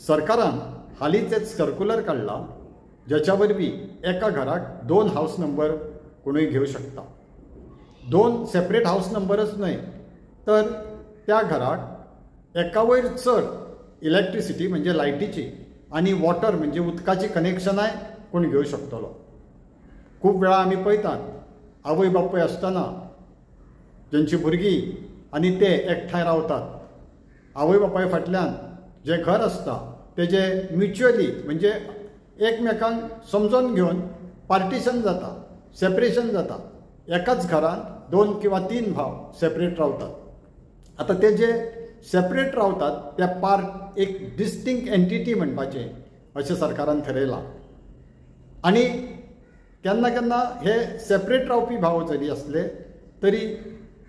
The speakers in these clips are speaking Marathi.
सरकारान हालींच एक सर्क्युलर काढला ज्याच्या वरवीं एका घराक 2 हाऊस नंबर कोणूय घेवं शकता. 2 सेपरेट हाऊस नंबरच न्हय तर त्या घराक एका वयर चड इलेक्ट्रिसिटी म्हणजे लायटीची आनी वॉटर म्हणजे उदकाची कनेक्शनाय कोण घेवं शकतलो. खूब वेळा आमी पळयतात आवय बापूय आसतना जेंची भुरगीं आनी ते एकठांय रावतात. आवय बापाय फाटल्यान जें घर आसता तेजे म्युच्युअली म्हणजे एकमेकांक समजून घेवन पार्टिशन जाता, सेपरेशन जाता. एकाच घरान 2 किंवा 3 भाव सेपरेट रावतात. आतां ते जे सेपरेट रावतात त्या पार्ट एक डिस्टिंक्ट एंटिटी म्हणपाचें अशें सरकारान थारायलां. आनी केन्ना केन्ना हे सेपरेट रावपी भाव जरी आसले तरी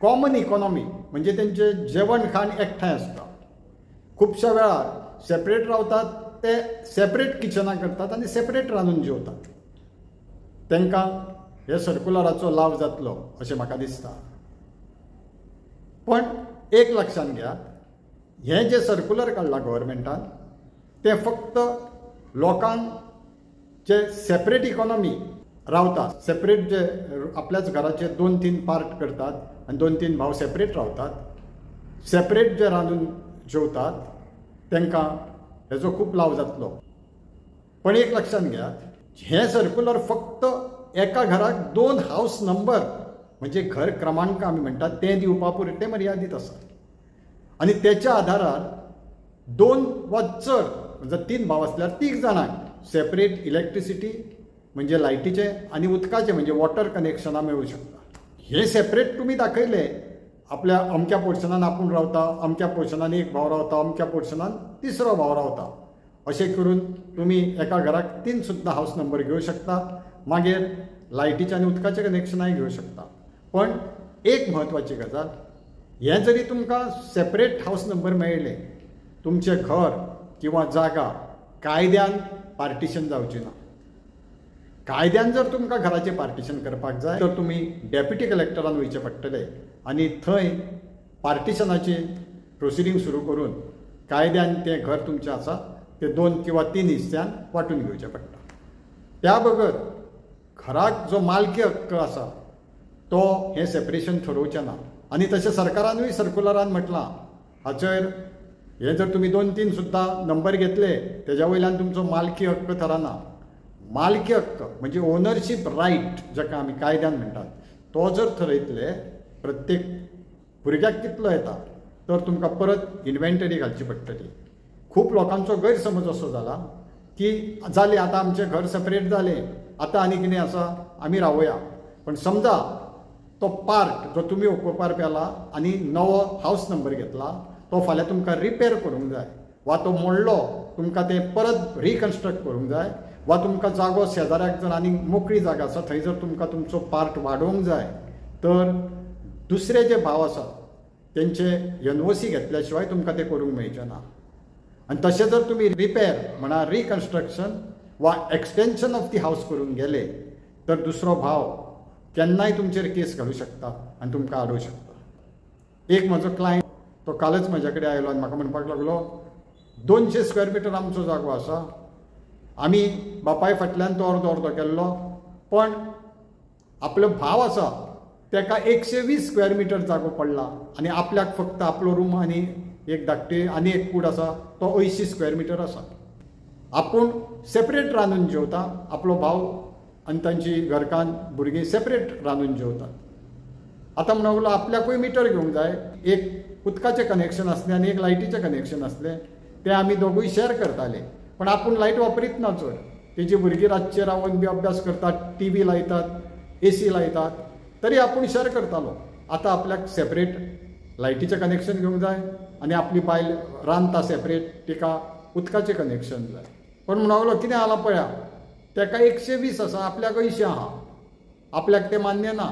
कॉमन इकॉनॉमी म्हणजे तेंचे जेवण खाण एकठांय आसता. खुबश्या वेळार सेपरेट रावतात ते सेपरेट किचनां करतात आनी सेपरेट रांदून जेवतात. तांकां हे सर्क्युलराचो लाव जातलो अशें म्हाका दिसता. पण एक लक्षांत घेयात, हें जें सर्क्युलर काडलां गव्हर्मेंटान तें फक्त लोकांक जे सेपरेट इकॉनॉमी रावतात, सेपरेट जे आपल्याच घराचे 2-3 पार्ट करतात आनी 2-3 भाव सेपरेट रावतात, सेपरेट जे रांदून जेवतात तांकां हेजो खूब लाव जातलो. पण एक लक्षांत घेयात, हें सर्क्युलर फक्त एका घराक 2 हाऊस नंबर म्हणजे घर क्रमांक आमी म्हणटात तें दिवपा पुरते मर्यादीत आसा. आनी तेच्या आधारार 2 वा चड म्हणजे 3 भाव आसल्यार 3 जाणांक सेपरेट इलेक्ट्रिसिटी म्हणजे लायटीचे आनी उदकाचे म्हणजे वॉटर कनेक्शनां मेळूं शकता. हे सेपरेट तुमी दाखयले आपल्या अमक्या पोर्शनान आपूण रावता, अमक्या पोर्शनान एक भाव रावता, अमक्या पोर्शनान तिसरो भाव रावता, अशें करून तुमी एका घराक 3 सुद्दां हाऊस नंबर घेवं शकता. मागीर लायटीचे आनी उदकाचे कनेक्शनाय घेवं शकता. पण एक म्हत्वाची गजाल, हें जरी तुमकां सेपरेट हाऊस नंबर मेळ्ळे, तुमचें घर किंवा जागा कायद्यान पार्टिशन जावची ना. कायद्यान जर तुमकां घराचें पार्टिशन करपाक जाय तर तुमी डेप्युटी कलेक्टरान वयचें पडटलें आनी थंय पार्टिशनाची प्रोसिडींग सुरू करून कायद्यान तें घर तुमचें आसा तें 2 किंवा 3 हिस्स्यान वांटून घेवचें पडटा. त्या बगर घराक जो मालकी हक्क आसा तो हें सेपरेशन ठरोवचें ना. आनी तशें सरकारानूय सर्क्युलरान म्हटलां, हाचेर हे जर तुमी 2-3 सुद्दां नंबर घेतले तेज्या वयल्यान तुमचो मालकी हक्क थरना. मालकी हक्क म्हणजे ओनरशीप रायट जाका आमी कायद्यान म्हणटात तो जर थरयतले प्रत्येक भुरग्याक कितलो येता तर तुमकां परत इन्व्हेंटरी घालची पडटली. खूब लोकांचो गैरसमज असो जाला की जालें आतां आमचें घर सेपरेट जालें, आतां आनी कितें आसा आमी रावया. पण समजा तो पार्ट जो तुमी ओकुपार पेला आनी नवो हाऊस नंबर घेतला तो फाल्यां तुमकां रिपेर करूंक जाय वा तो मोडलो तुमकां तें परत रिकन्स्ट्रक्ट करूंक जाय वा तुमकां जागो शेजाऱ्याक जर आनी मोकळी जागा आसा थंय जर तुमकां तुमचो पार्ट वाडोवंक जाय तर दुसरे जे भाव आसा तेंचे NOC घेतल्या शिवाय तुमकां तें करूंक मेळचें ना. आनी तशें जर तुमी रिपेर म्हणा रिकन्स्ट्रक्शन वा एक्सटेंशन ऑफ दी हाऊस करूंक गेले तर दुसरो भाव केन्नाय तुमचेर केस घालूं शकता आनी तुमकां आडोवं शकता. एक म्हजो क्लायंट तो कालच म्हाजे कडेन आयलो आनी म्हाका म्हणपाक लागलो 200 स्क्वेअर मिटर आमचो जागो आसा, आमी बापाय फाटल्यान तो अर्दो अर्दो केल्लो, पण आपलो भाव आसा ताका 120 स्क्वेअर मिटर जागो पडला आनी आपल्याक फक्त आपलो रूम आनी एक धाकटी आनी एक कूड आसा तो 80 स्क्वेअर मिटर आसा. आपूण सेपरेट रांदून जेवता, आपलो भाव आनी तांची घरकान भुरगीं सेपरेट रांदून जेवतात. आतां म्हणूंक लागलो आपल्याकूय मिटर घेवंक जाय, एक उदकाचें कनेक्शन आसलें आनी एक लायटीचें कनेक्शन आसलें तें आमी दोगूय शेअर करताले. पण आपूण लायट वापरीत ना चड. तेजी भुरगीं रातचे रावन बी अभ्यास करतात, TV लायतात, AC लायतात, तरी आपूण शेअर करतालो. आतां आपल्याक सेपरेट लायटीचें कनेक्शन घेवंक जाय आनी आपली बायल रांदता सेपरेट तिका उदकाचें कनेक्शन जाय. पण म्हणूंक लागलो कितें जालां पळया, ताका 120 आसा, आपल्याक 80 आहा. आपल्याक तें मान्य ना.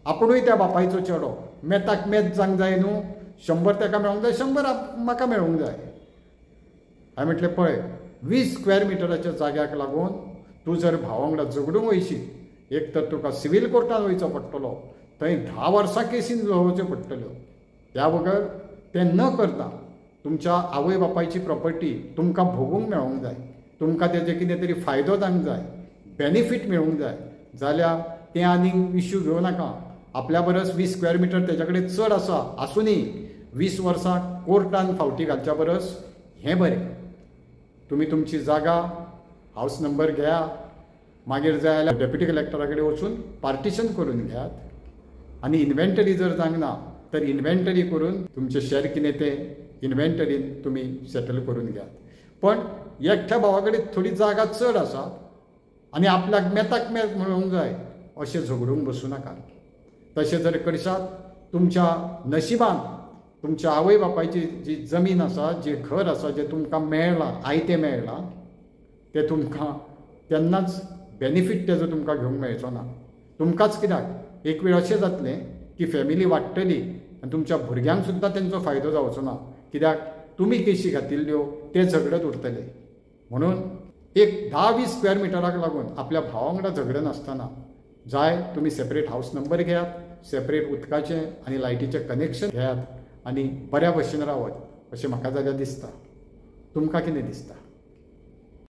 आपुणूय त्या बापायचो चेडो, मेथाक मेथ जावंक जाय न्हू, 100 ताका मेळोंक जाय, 100 म्हाका मेळोंक जाय. हांवें म्हटलें पळय 20 स्क्वेअर मिटराच्या जाग्याक लागून तूं जर भावा वांगडा झगडूंक वयशी एक तर तुका सिव्हील कोर्टान वयचो पडटलो, थंय 10 वर्सां केसीन लडोवच्यो पडटल्यो. त्या बगर तें न करता तुमच्या आवय बापायची प्रॉपर्टी तुमकां भोगूंक मेळोंक जाय, तुमकां तेजे कितें तरी फायदो जावंक जाय, बेनिफीट मेळोंक जाय जाल्यार तें आनीक इश्यू घेवं नाका. आपल्या परस 20 स्क्वेअर मिटर तेच्या कडेन चड आसुनी 20 वर्सां कोर्टान फावटी घालच्या परस हें बरें. तुमी तुमची जागा हावस नंबर घेया, मागीर जाय जाल्यार डेप्युटी कलेक्टरा कडेन वचून पार्टिशन करून घेयात आनी इन्व्हेंटरी जर जावंक ना तर इन्व्हेंटरी करून तुमचें शेअर कितें तें इन्व्हेंटरीन तुमी सेटल करून घेयात. पण एकट्या भावा कडेन थोडी जागा चड आसा आनी आपल्याक मेताक मेत मेळोंक जाय अशें झगडूंक बसूं नाका. तशें जर करशात तुमच्या नशिबान तुमच्या आवय बापायची जी जमीन आसा, जी घर आसा, जें तुमकां मेळ्ळां, आयतें मेळ्ळां, तें तुमकां तेन्नाच बेनिफीट तेजो तुमकां घेवंक मेळचो ना. तुमकांच कित्याक एक वेळ अशें जातलें की फॅमिली वाडटली आनी तुमच्या भुरग्यांक सुद्दां तेंचो फायदो जावचो ना, कित्याक तुमी केशी घातिल्ल्यो ते झगडत उरतले. म्हणून एक 10-20 स्क्वेअर मिटराक लागून आपल्या भावा वांगडा झगडनासतना जाय तुमी सेपरेट हावस नंबर घेयात, सेपरेट उदकाचें आनी लायटीचें कनेक्शन घेयात आनी बऱ्या भशेन रावत अशें म्हाका जाल्यार दिसता. तुमकां कितें दिसता?